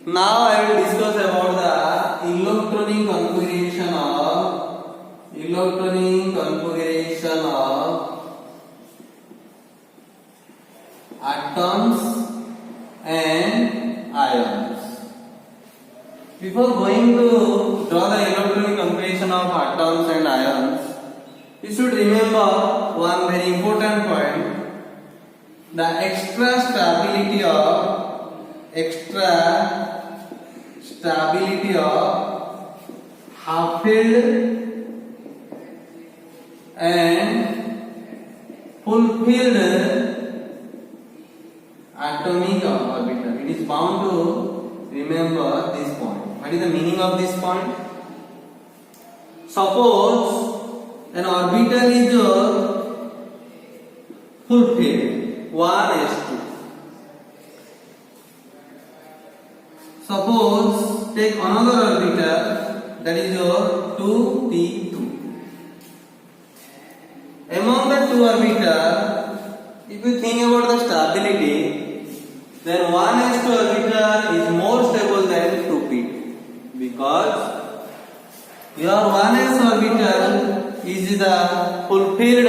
Now I will discuss about the electronic configuration of atoms and ions. Before going to draw the electronic configuration of atoms and ions, you should remember one very important point: the extra stability of half-filled and full-filled atomic orbital. It is bound to remember this point. What is the meaning of this point? Suppose an orbital is full-filled, 1s2. Suppose take another orbital, that is your 2p2. Among the two orbitals, if you think about the stability, then 1s2 orbital is more stable than 2p2, because your 1s orbital is the fulfilled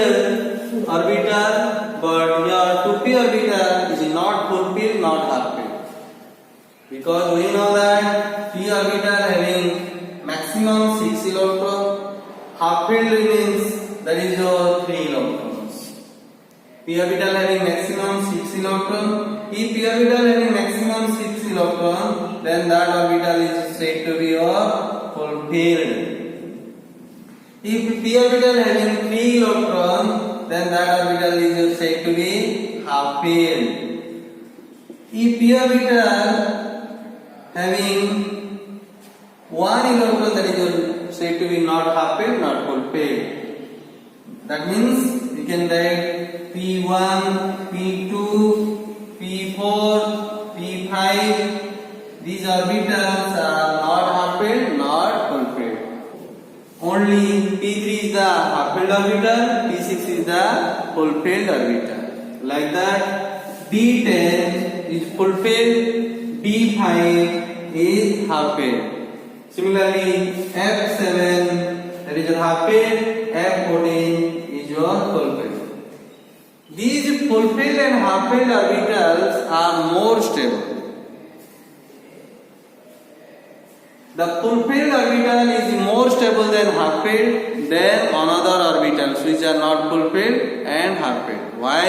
orbital, but your 2p orbital is not fulfilled, not half-filled. Because we know that p orbital having maximum 6 electrons, half-filled means that is your 3 electrons. P orbital having maximum 6 electrons. If p orbital having maximum 6 electrons, then that orbital is said to be your fulfilled. If p orbital having 3 electrons, then that orbital is said to be half-filled. If p orbital having 1 electron, that is said to be not half-filled, not fulfilled. That means we can write P1, P2, P4, P5. These orbitals are not half-filled, not fulfilled. Only P3 is the half-filled orbital, P6 is the fulfilled orbital. Like that, D10 is fulfilled, D5 is half-filled. Similarly, F7 that is your half-filled, F14 is your fulfilled. These fulfilled and half-filled orbitals are more stable. The fulfilled orbital is more stable than half-filled than another orbitals which are not fulfilled and half-filled. Why?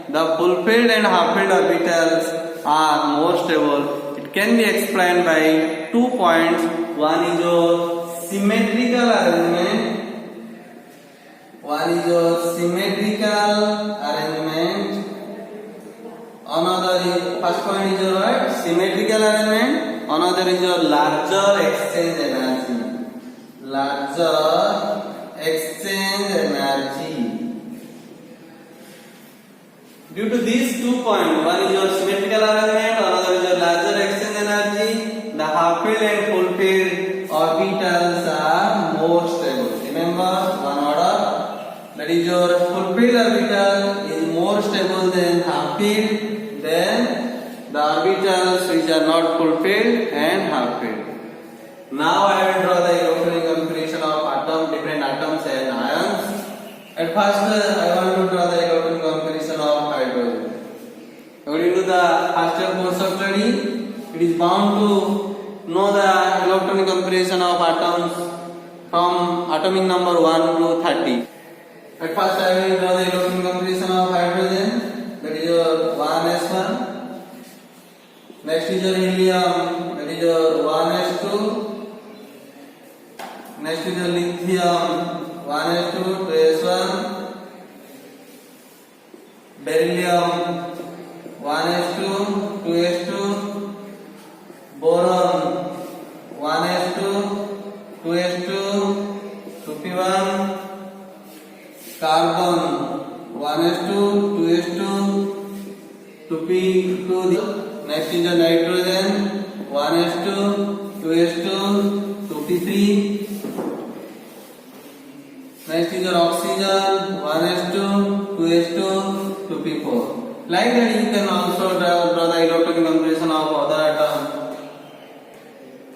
The fulfilled and half-filled orbitals are more stable. It can be explained by 2 points. One is your symmetrical arrangement. Another is, first point is your what? Symmetrical arrangement. Another is your larger exchange energy. Due to these 2 points, one is your symmetrical arrangement, another is your larger exchange energy, the half-filled and fulfilled orbitals are more stable. Remember one order, that is your fulfilled orbital is more stable than half-filled, then the orbitals which are not fulfilled and half-filled. Now I will draw the electronic configuration of different atoms and ions. At first, I want to draw the electronic configuration of hydrogen. According to the first year course of study, it is bound to know the electronic configuration of atoms from atomic number 1 to 30. At first, I will draw the electronic configuration of hydrogen. That is your 1s1. Next is your helium. That is your 1s2. Next is your lithium. 1s2, 2s1. Beryllium 1s2, 2s2. Boron 1s2, 2s2, 2p1. Carbon 1s2, 2s2, 2p2. Next is the nitrogen 1s2, 2s2, 2p3. Next is your oxygen 1s2, 2s2, 2p4. Like that, you can also draw the electronic configuration of other atoms.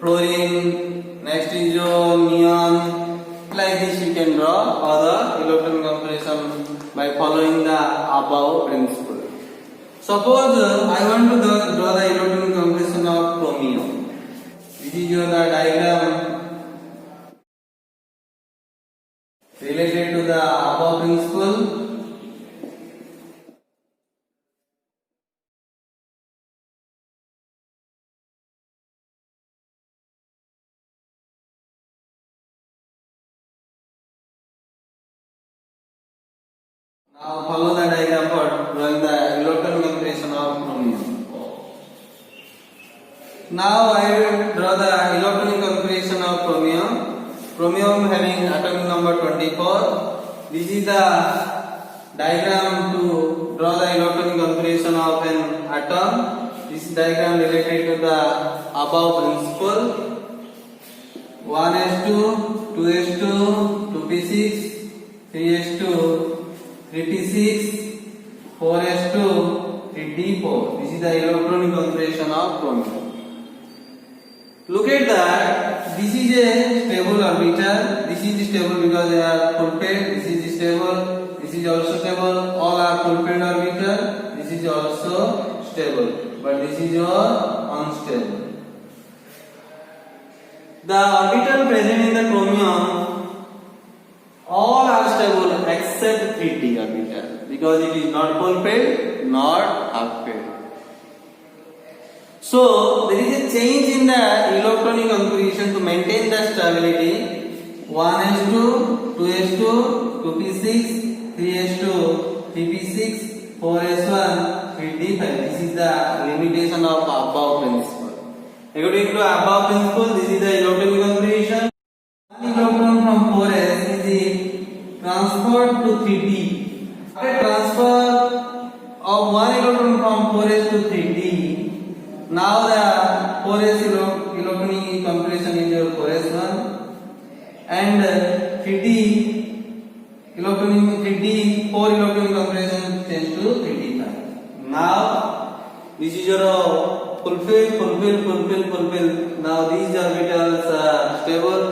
fluorine, next is your neon. Like this you can draw all the electron configuration by following the above principle. Suppose I want to draw the electron configuration of chromium. This is your diagram related to the above principle. Now follow the diagram for drawing the electron configuration of chromium. Now I will draw the electron configuration of chromium. Chromium having atomic number 24. This is the diagram to draw the electron configuration of an atom. This diagram related to the above principle. 1s2, 2s2, 2p6, 3s2, 3p6, 4s2, 3d4. This is the electronic configuration of chromium. Look at that. This is a stable orbital. This is stable because they are fulfilled. This is stable. This is also stable. All are fulfilled orbital. This is also stable. But this is your unstable. The orbital present in the chromium all are stable except 3d orbital because it is not fulfilled, not half-filled. So there is a change in the electronic configuration to maintain the stability. 1s2, 2s2, 2p6, 3s2, 3p6, 4s1, 3d5. This is the limitation of above principle. According to above principle, this is the electronic configuration. One electron from 4s is transferred to 3d. After transfer of one electron from 4s to 3d, now the 4s electronic configuration is your 4s1 and 3d electronic 3d 4 electronic configuration change to 3d5. Now this is your fulfill. Now these orbitals are stable.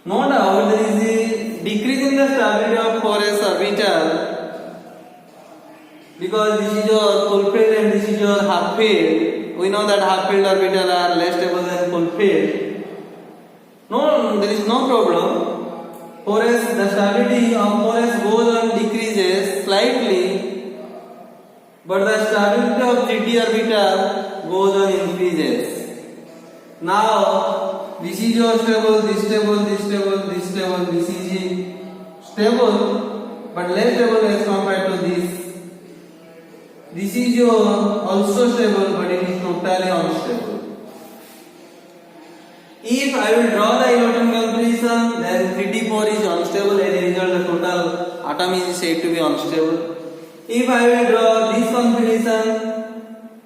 No doubt there is a decrease in the stability of 4s orbital. Because this is your fulfilled and this is your half-filled. We know that half-filled orbital are less stable than fulfilled. No, there is no problem. 4s, the stability of 4s goes on decreases slightly, but the stability of 3d orbital goes on increases. Now, this is your stable, this stable, this stable, this stable, this is stable, but less stable as compared to this. This is your also stable, but it is totally unstable. If I will draw the electron configuration, then 3d4 is unstable. As a result, the total atom is said to be unstable. If I will draw this configuration,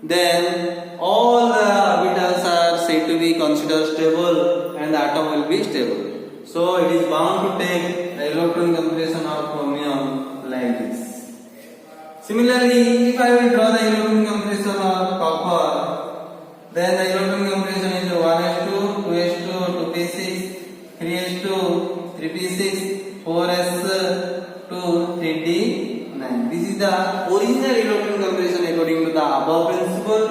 then all the orbitals are said to be considered stable, and the atom will be stable. So it is bound to take the electron configuration of chromium like this. Similarly, if I will draw the electron configuration of copper, then the electron configuration is 1s2, 2s2, 2p6, 3s2, 3p6, 4s2, 3d9. This is the original electron configuration according to the above principle,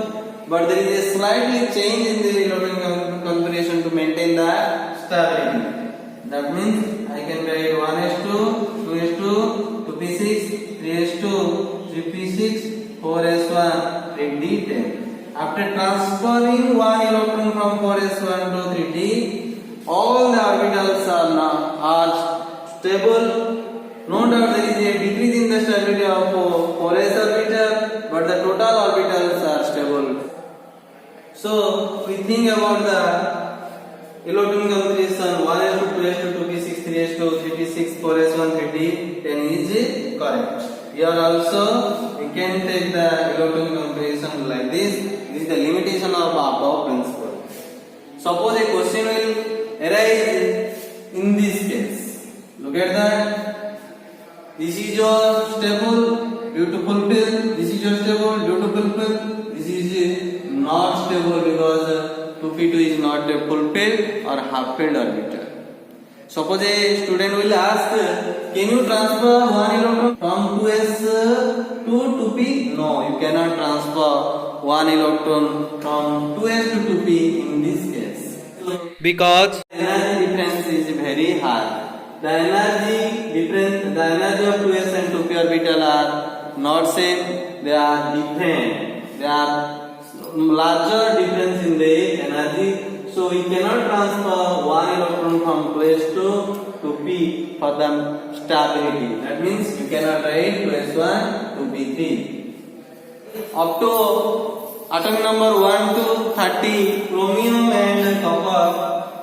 but there is a slightly change in the electron configuration to maintain the stability. That means I can write 1s2, 2s2, 2p6, 3s2, 3p6, 4s1, 3d10. After transferring one electron from 4s1 to 3d, all the orbitals are stable. No doubt there is a decrease in the stability of 4s orbital, but the total orbitals are stable. So we think about the electron configuration 1s2, 2s2, 2p6, 3s2, 3p6, 4s1, 3d10 is correct. Here also we can take the electron configuration like this. This is the limitation of above principle. Suppose a question will arise in this case. Look at that. This is your stable due to fulfill. This is your stable due to fulfill. This is not stable because 2p sp2 is not a full-filled or half-filled orbital. Suppose a student will ask, can you transfer one electron from 2s to 2p? No, you cannot transfer one electron from 2s to 2p in this case. Because energy difference is very high. The energy of 2s and 2p orbital are not same, they are different. They are larger difference in the energy. So we cannot transfer one electron from 2s to p for the stability. That means you cannot write 2s1 to p3. Up to atom number 1 to 30, chromium and copper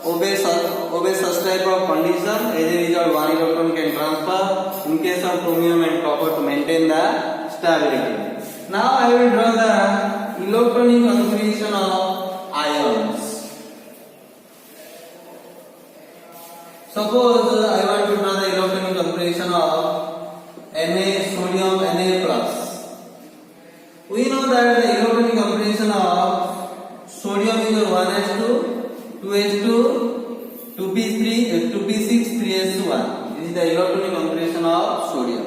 obey such type of condition. As a result, one electron can transfer in case of chromium and copper to maintain the stability. Now I will draw the electronic configuration of ions. Suppose I want to draw the electronic configuration of Na, sodium Na plus. We know that the electronic configuration of sodium is 1s2, 2s2, 2p3, 2p6, 3s1. This is the electronic configuration of sodium.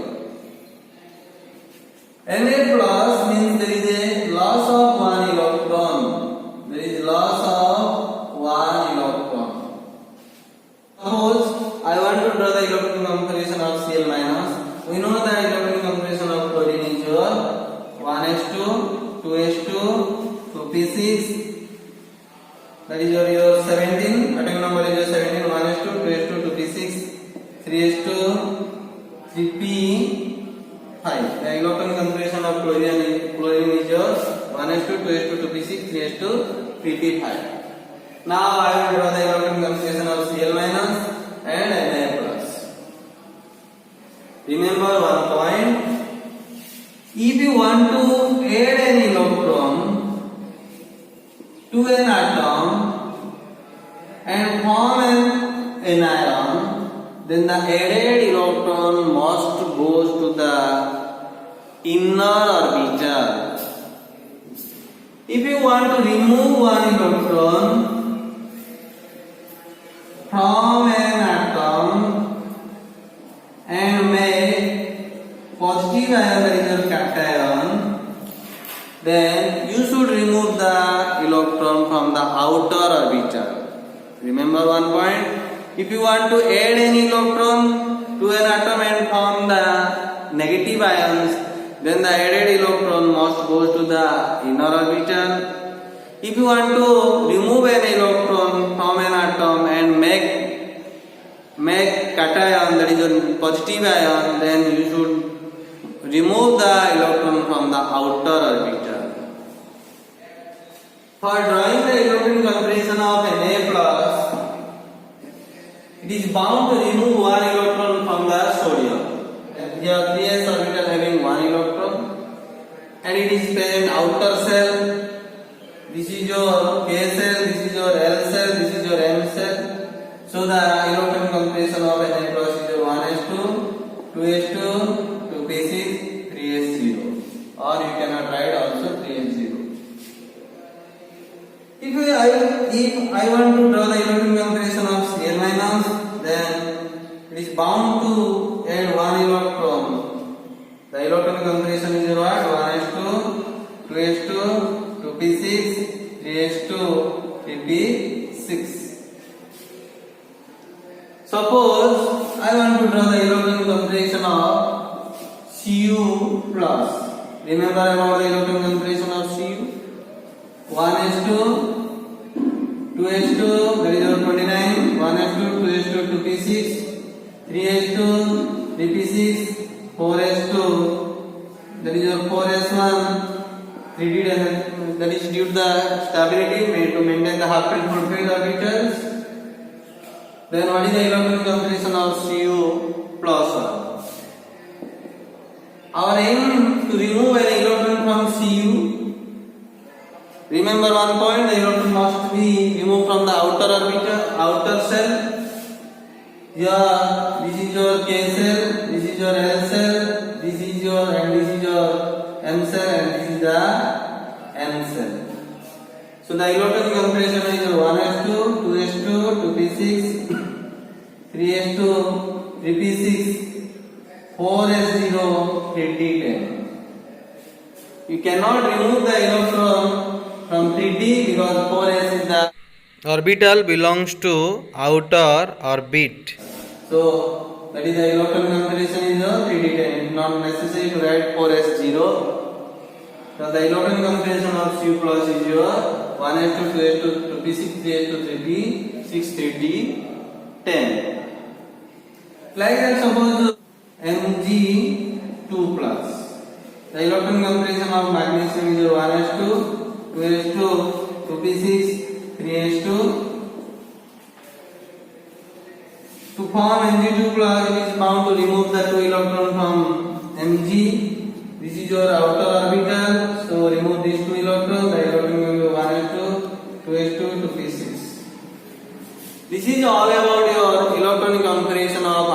Na plus means there is a loss of one electron. There is loss of one electron. Suppose I want to draw the electronic configuration of Cl minus. We know that electronic configuration of chlorine is your 1s2, 2s2, 2p6. That is your 17. Atomic number is your 17. 1s2, 2s2, 2p6, 3s2, 3p5. The electronic configuration of chlorine is your 1s2, 2s2, 2p6, 3s2, 3p5. Now I will draw the electronic configuration of Cl minus and Na plus. Remember one point. If you want to add an electron to an atom and form an anion, then the added electron must go to the inner orbital. If you want to remove one electron from an atom and make positive ion, that is your cation, then you should remove the electron from the outer orbital. Remember one point. If you want to add an electron to an atom and form the negative ions, then the added electron must go to the inner orbital. If you want to remove an electron from an atom and make cation, that is your positive ion, then you should remove the electron from the outer orbital. For drawing the electronic configuration of Na plus, it is bound to remove one electron from the sodium. Here 3s orbital having one electron and it is present outer cell. This is your K cell, this is your L cell, this is your M cell. So the electronic configuration of Na plus is your 1s2, 2s2, 2p6, 3s0. Or you cannot write also 3s0. If I want to draw the electronic configuration of Cl minus, then it is bound to add one electron. The electronic configuration is your what? 1s2, 2s2, 2p6, 3s2, 3p6. Suppose I want to draw the electronic configuration of Cu plus. Remember about the electronic configuration of Cu? 1s2, 2s2, that is your 29, 1s2, 2s2, 2p6, 3s2, 3p6, 4s2, that is your 4s1, 3d, that is due to the stability made to maintain the half-filled full-filled orbitals. Then what is the electronic configuration of Cu plus 1? Our aim to remove an electron from Cu. Remember one point, the electron must be removed from the outer orbital, outer cell. Here, this is your K cell, this is your L cell, this is your M cell, and this is the N cell. So the electronic configuration is 3s2 3p6 4s0 3d10. You cannot remove the electron from 3d because 4s is the orbital belongs to outer orbit. So that is the electron configuration is a 3d10. It is not necessary to write 4s0. So the electron configuration of C plus is your 1s2 2s2 2p6 3s2 3p6 3d10. Like that, suppose Mg2 plus. The electron configuration of magnesium is 1s2 2s2 2p6 3s2. To form Mg2 plus, it is bound to remove the 2 electron from Mg. This is your outer orbital, so remove these 2 electrons. The electron will be 1s2 2s2 2p6. This is all about your electronic configuration of